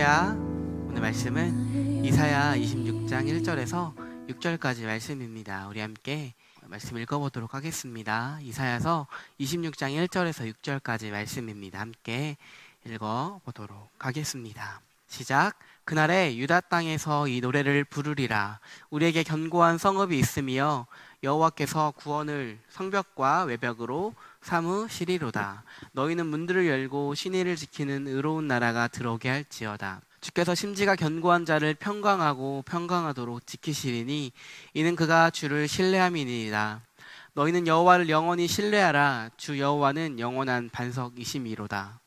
할렐루야. 오늘 말씀은 이사야 26장 1절에서 6절까지 말씀입니다. 우리 함께 말씀 읽어보도록 하겠습니다. 이사야서 26장 1절에서 6절까지 말씀입니다. 함께 읽어보도록 하겠습니다. 시작. 그날에 유다 땅에서 이 노래를 부르리라. 우리에게 견고한 성읍이 있으며 여호와께서 구원을 성벽과 외벽으로 삼으시리로다. 너희는 문들을 열고 시내를 지키는 의로운 나라가 들어오게 할지어다. 주께서 심지가 견고한 자를 평강하도록 지키시리니 이는 그가 주를 신뢰함이니이다. 너희는 여호와를 영원히 신뢰하라. 주 여호와는 영원한 반석이심이로다.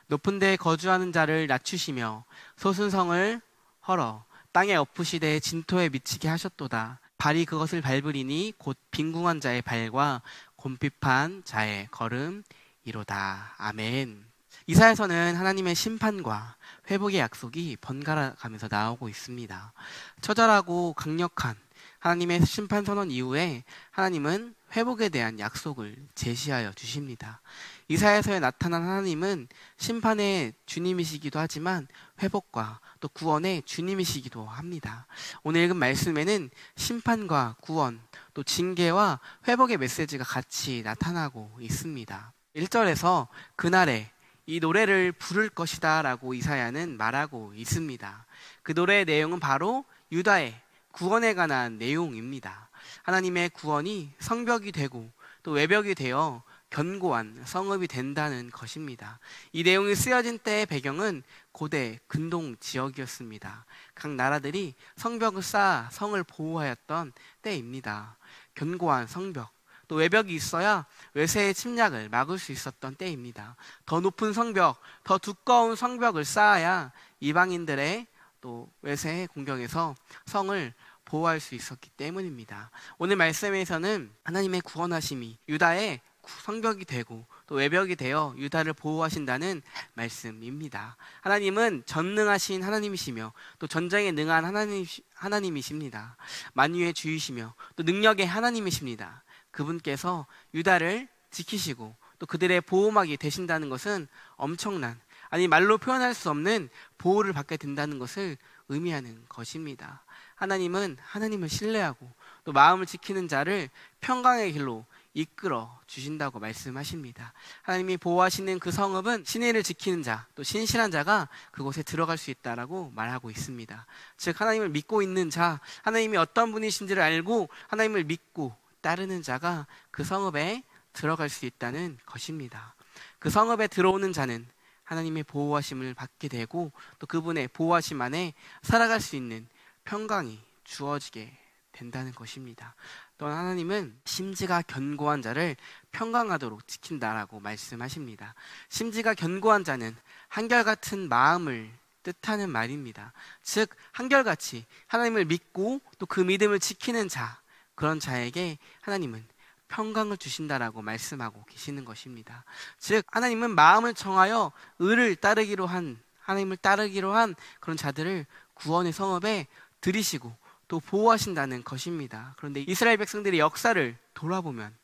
높은 데에 거주하는 자를 낮추시며 솟은 헐어 땅에 엎으시되 진토에 미치게 하셨도다. 발이 그것을 밟으리니 곧 빈궁한 자의 발과 곰핍한 자의 걸음이로다. 아멘. 이사야서는 하나님의 심판과 회복의 약속이 번갈아 가면서 나오고 있습니다. 처절하고 강력한 하나님의 심판 선언 이후에 하나님은 회복에 대한 약속을 제시하여 주십니다. 이사야서에 나타난 하나님은 심판의 주님이시기도 하지만 회복과 또 구원의 주님이시기도 합니다. 오늘 읽은 말씀에는 심판과 구원, 또 징계와 회복의 메시지가 같이 나타나고 있습니다. 1절에서 그날에 이 노래를 부를 것이다 라고 이사야는 말하고 있습니다. 그 노래의 내용은 바로 유다의 구원에 관한 내용입니다. 하나님의 구원이 성벽이 되고 또 외벽이 되어 견고한 성읍이 된다는 것입니다. 이 내용이 쓰여진 때의 배경은 고대 근동 지역이었습니다. 각 나라들이 성벽을 쌓아 성을 보호하였던 때입니다. 견고한 성벽, 또 외벽이 있어야 외세의 침략을 막을 수 있었던 때입니다. 더 높은 성벽, 더 두꺼운 성벽을 쌓아야 이방인들의 또 외세의 공격에서 성을 보호할 수 있었기 때문입니다. 오늘 말씀에서는 하나님의 구원하심이 유다의 성벽이 되고 또 외벽이 되어 유다를 보호하신다는 말씀입니다. 하나님은 전능하신 하나님이시며 또 전쟁에 능한 하나님이십니다. 만유의 주이시며 또 능력의 하나님이십니다. 그분께서 유다를 지키시고 또 그들의 보호막이 되신다는 것은 엄청난, 아니 말로 표현할 수 없는 보호를 받게 된다는 것을 의미하는 것입니다. 하나님은 하나님을 신뢰하고 또 마음을 지키는 자를 평강의 길로 이끌어 주신다고 말씀하십니다. 하나님이 보호하시는 그 성읍은 신의를 지키는 자, 또 신실한 자가 그곳에 들어갈 수 있다라고 말하고 있습니다. 즉 하나님을 믿고 있는 자, 하나님이 어떤 분이신지를 알고 하나님을 믿고 따르는 자가 그 성읍에 들어갈 수 있다는 것입니다. 그 성읍에 들어오는 자는 하나님의 보호하심을 받게 되고 또 그분의 보호하심 안에 살아갈 수 있는 평강이 주어지게 된다는 것입니다. 또 하나님은 심지가 견고한 자를 평강하도록 지킨다라고 말씀하십니다. 심지가 견고한 자는 한결같은 마음을 뜻하는 말입니다. 즉 한결같이 하나님을 믿고 또 그 믿음을 지키는 자, 그런 자에게 하나님은 평강을 주신다라고 말씀하고 계시는 것입니다. 즉 하나님은 마음을 정하여 의를 따르기로 한, 하나님을 따르기로 한 그런 자들을 구원의 성읍에 들이시고 또 보호하신다는 것입니다. 그런데 이스라엘 백성들의 역사를 돌아보면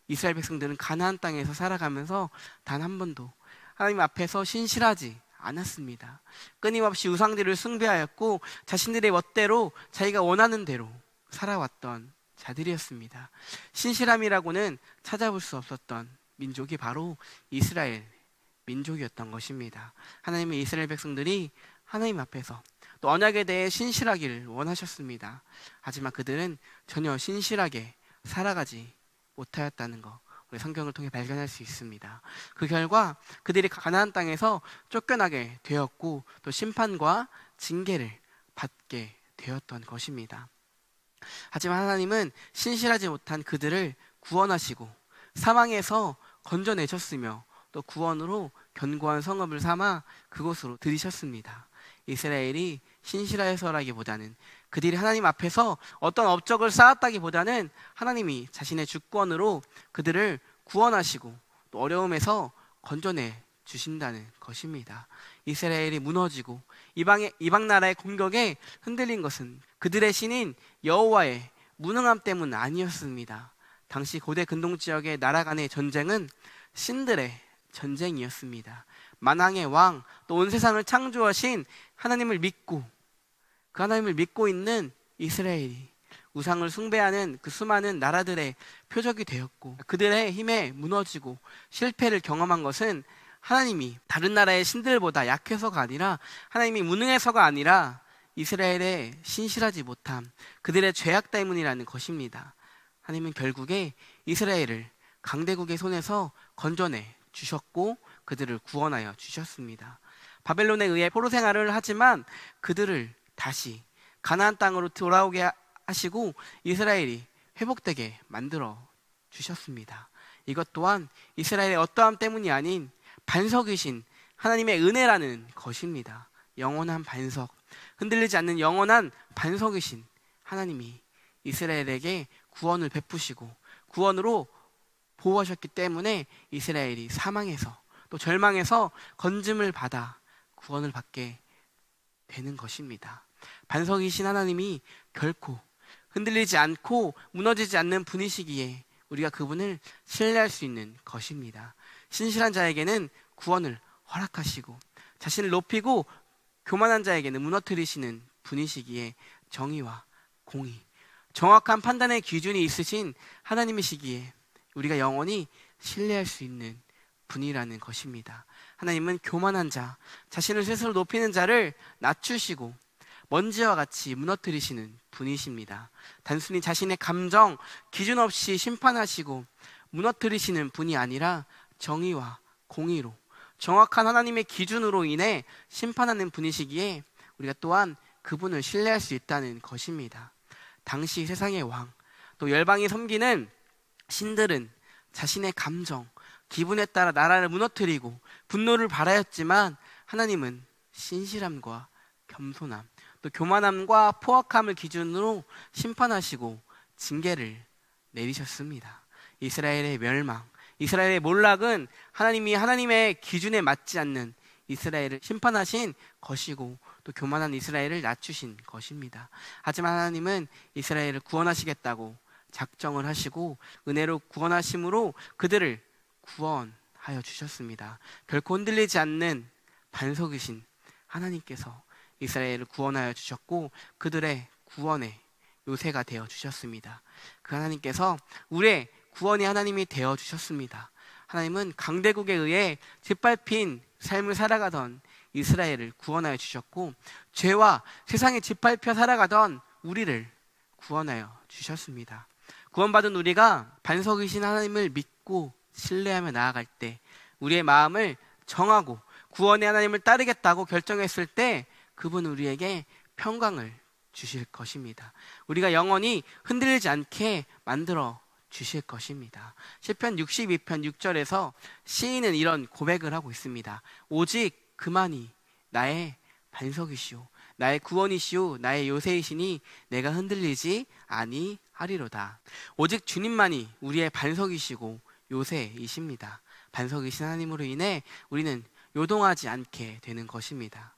이스라엘 백성들은 가나안 땅에서 살아가면서 단 한 번도 하나님 앞에서 신실하지 않았습니다. 끊임없이 우상들을 숭배하였고 자신들의 멋대로 자기가 원하는 대로 살아왔던 자들이었습니다. 신실함이라고는 찾아볼 수 없었던 민족이 바로 이스라엘 민족이었던 것입니다. 하나님은 이스라엘 백성들이 하나님 앞에서 또 언약에 대해 신실하기를 원하셨습니다. 하지만 그들은 전혀 신실하게 살아가지 못하였다는 것, 우리 성경을 통해 발견할 수 있습니다. 그 결과 그들이 가나안 땅에서 쫓겨나게 되었고 또 심판과 징계를 받게 되었던 것입니다. 하지만 하나님은 신실하지 못한 그들을 구원하시고 사망에서 건져내셨으며 또 구원으로 견고한 성읍을 삼아 그곳으로 들이셨습니다. 이스라엘이 신실해서라기보다는 그들이 하나님 앞에서 어떤 업적을 쌓았다기보다는 하나님이 자신의 주권으로 그들을 구원하시고 또 어려움에서 건져내 주신다는 것입니다. 이스라엘이 무너지고 이방 나라의 공격에 흔들린 것은 그들의 신인 여호와의 무능함 때문 아니었습니다. 당시 고대 근동 지역의 나라 간의 전쟁은 신들의 전쟁이었습니다. 만왕의 왕, 또 온 세상을 창조하신 하나님을 믿고 그 하나님을 믿고 있는 이스라엘이 우상을 숭배하는 그 수많은 나라들의 표적이 되었고, 그들의 힘에 무너지고 실패를 경험한 것은 하나님이 다른 나라의 신들보다 약해서가 아니라, 하나님이 무능해서가 아니라 이스라엘의 신실하지 못함, 그들의 죄악 때문이라는 것입니다. 하나님은 결국에 이스라엘을 강대국의 손에서 건져내 주셨고 그들을 구원하여 주셨습니다. 바벨론에 의해 포로 생활을 하지만 그들을 다시 가나안 땅으로 돌아오게 하시고 이스라엘이 회복되게 만들어 주셨습니다. 이것 또한 이스라엘의 어떠함 때문이 아닌 반석이신 하나님의 은혜라는 것입니다. 영원한 반석, 흔들리지 않는 영원한 반석이신 하나님이 이스라엘에게 구원을 베푸시고 구원으로 보호하셨기 때문에 이스라엘이 사망에서 또 절망에서 건짐을 받아 구원을 받게 되는 것입니다. 반석이신 하나님이 결코 흔들리지 않고 무너지지 않는 분이시기에 우리가 그분을 신뢰할 수 있는 것입니다. 신실한 자에게는 구원을 허락하시고 자신을 높이고 교만한 자에게는 무너뜨리시는 분이시기에 정의와 공의, 정확한 판단의 기준이 있으신 하나님이시기에 우리가 영원히 신뢰할 수 있는 분이라는 것입니다. 하나님은 교만한 자, 자신을 스스로 높이는 자를 낮추시고 먼지와 같이 무너뜨리시는 분이십니다. 단순히 자신의 감정, 기준 없이 심판하시고 무너뜨리시는 분이 아니라 정의와 공의로 정확한 하나님의 기준으로 인해 심판하는 분이시기에 우리가 또한 그분을 신뢰할 수 있다는 것입니다. 당시 세상의 왕, 또 열방이 섬기는 신들은 자신의 감정, 기분에 따라 나라를 무너뜨리고 분노를 발하였지만 하나님은 신실함과 겸손함, 또 교만함과 포악함을 기준으로 심판하시고 징계를 내리셨습니다. 이스라엘의 멸망, 이스라엘의 몰락은 하나님이 하나님의 기준에 맞지 않는 이스라엘을 심판하신 것이고 또 교만한 이스라엘을 낮추신 것입니다. 하지만 하나님은 이스라엘을 구원하시겠다고 작정을 하시고 은혜로 구원하심으로 그들을 구원하여 주셨습니다. 결코 흔들리지 않는 반석이신 하나님께서 이스라엘을 구원하여 주셨고 그들의 구원의 요새가 되어 주셨습니다. 그 하나님께서 우리의 구원의 하나님이 되어 주셨습니다. 하나님은 강대국에 의해 짓밟힌 삶을 살아가던 이스라엘을 구원하여 주셨고 죄와 세상에 짓밟혀 살아가던 우리를 구원하여 주셨습니다. 구원받은 우리가 반석이신 하나님을 믿고 신뢰하며 나아갈 때 우리의 마음을 정하고 구원의 하나님을 따르겠다고 결정했을 때 그분은 우리에게 평강을 주실 것입니다. 우리가 영원히 흔들리지 않게 만들어 주실 것입니다. 시편 62편 6절에서 시인은 이런 고백을 하고 있습니다. 오직 그만이 나의 반석이시오, 나의 구원이시오, 나의 요새이시니 내가 흔들리지 아니하리로다. 오직 주님만이 우리의 반석이시고 요새이십니다. 반석이신 하나님으로 인해 우리는 요동하지 않게 되는 것입니다.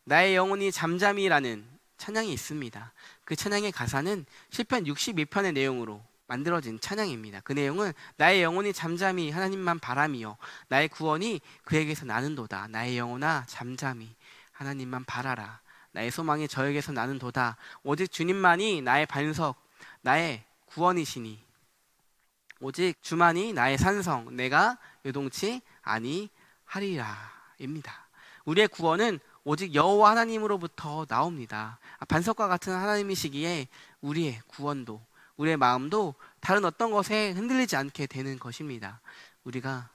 나의 영혼이 잠잠이라는 찬양이 있습니다. 그 찬양의 가사는 시편 62편의 내용으로 만들어진 찬양입니다. 그 내용은 나의 영혼이 잠잠히 하나님만 바라며 나의 구원이 그에게서 나는도다. 나의 영혼아 잠잠히 하나님만 바라라. 나의 소망이 저에게서 나는도다. 오직 주님만이 나의 반석, 나의 구원이시니 오직 주만이 나의 산성, 내가 요동치 아니하리라 입니다. 우리의 구원은 오직 여호와 하나님으로부터 나옵니다. 반석과 같은 하나님이시기에 우리의 구원도 우리의 마음도 다른 어떤 것에 흔들리지 않게 되는 것입니다. 우리가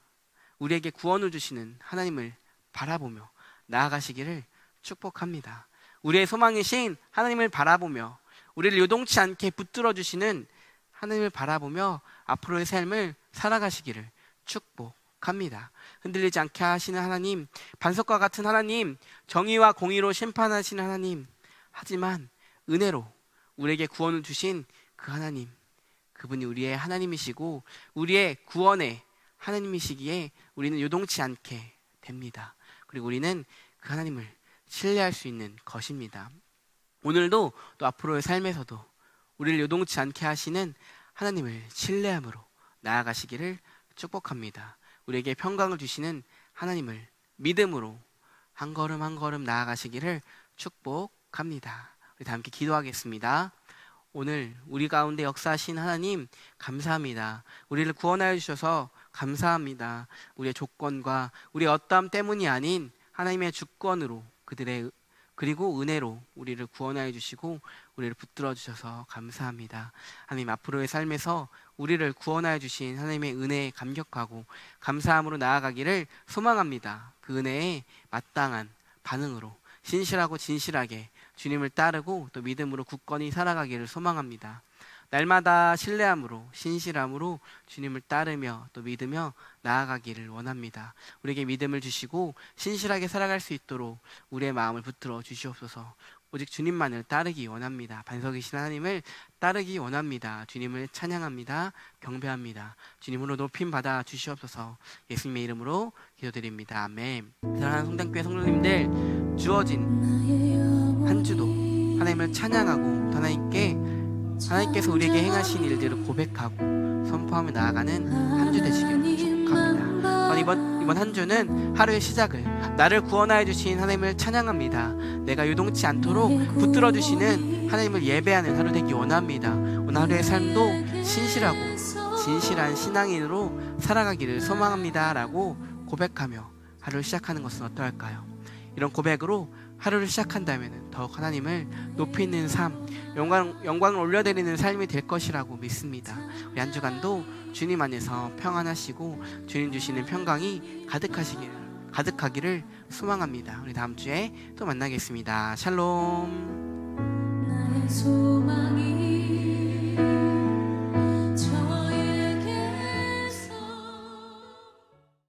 우리에게 구원을 주시는 하나님을 바라보며 나아가시기를 축복합니다. 우리의 소망이신 하나님을 바라보며 우리를 요동치 않게 붙들어 주시는 하나님을 바라보며 앞으로의 삶을 살아가시기를 축복합니다. 흔들리지 않게 하시는 하나님, 반석과 같은 하나님, 정의와 공의로 심판하시는 하나님, 하지만 은혜로 우리에게 구원을 주신 그 하나님, 그분이 우리의 하나님이시고 우리의 구원의 하나님이시기에 우리는 요동치 않게 됩니다. 그리고 우리는 그 하나님을 신뢰할 수 있는 것입니다. 오늘도 또 앞으로의 삶에서도 우리를 요동치 않게 하시는 하나님을 신뢰함으로 나아가시기를 축복합니다. 우리에게 평강을 주시는 하나님을 믿음으로 한 걸음 한 걸음 나아가시기를 축복합니다. 우리 다 함께 기도하겠습니다. 오늘 우리 가운데 역사하신 하나님 감사합니다. 우리를 구원하여 주셔서 감사합니다. 우리의 조건과 우리의 어떠함 때문이 아닌 하나님의 주권으로 그리고 은혜로 우리를 구원하여 주시고 우리를 붙들어 주셔서 감사합니다. 하나님, 앞으로의 삶에서 우리를 구원하여 주신 하나님의 은혜에 감격하고 감사함으로 나아가기를 소망합니다. 그 은혜에 마땅한 반응으로 신실하고 진실하게 주님을 따르고 또 믿음으로 굳건히 살아가기를 소망합니다. 날마다 신뢰함으로 신실함으로 주님을 따르며 또 믿으며 나아가기를 원합니다. 우리에게 믿음을 주시고 신실하게 살아갈 수 있도록 우리의 마음을 붙들어 주시옵소서. 오직 주님만을 따르기 원합니다. 반석이신 하나님을 따르기 원합니다. 주님을 찬양합니다. 경배합니다. 주님으로 높임 받아 주시옵소서. 예수님의 이름으로 기도드립니다. 아멘. 사랑하는 성당교회 성도님들, 주어진 한 주도 하나님을 찬양하고 하나님께서 우리에게 행하신 일들을 고백하고 선포하며 나아가는 한 주 되시기를 축복합니다. 이번 한 주는 하루의 시작을 나를 구원하여 주신 하나님을 찬양합니다. 내가 요동치 않도록 붙들어 주시는 하나님을 예배하는 하루 되기 원합니다. 오늘 하루의 삶도 신실하고 진실한 신앙인으로 살아가기를 소망합니다 라고 고백하며 하루를 시작하는 것은 어떠할까요? 이런 고백으로 하루를 시작한다면 더욱 하나님을 높이는 삶, 영광을 올려드리는 삶이 될 것이라고 믿습니다. 우리 한 주간도 주님 안에서 평안하시고 주님 주시는 평강이 가득하기를 소망합니다. 우리 다음 주에 또 만나겠습니다. 샬롬.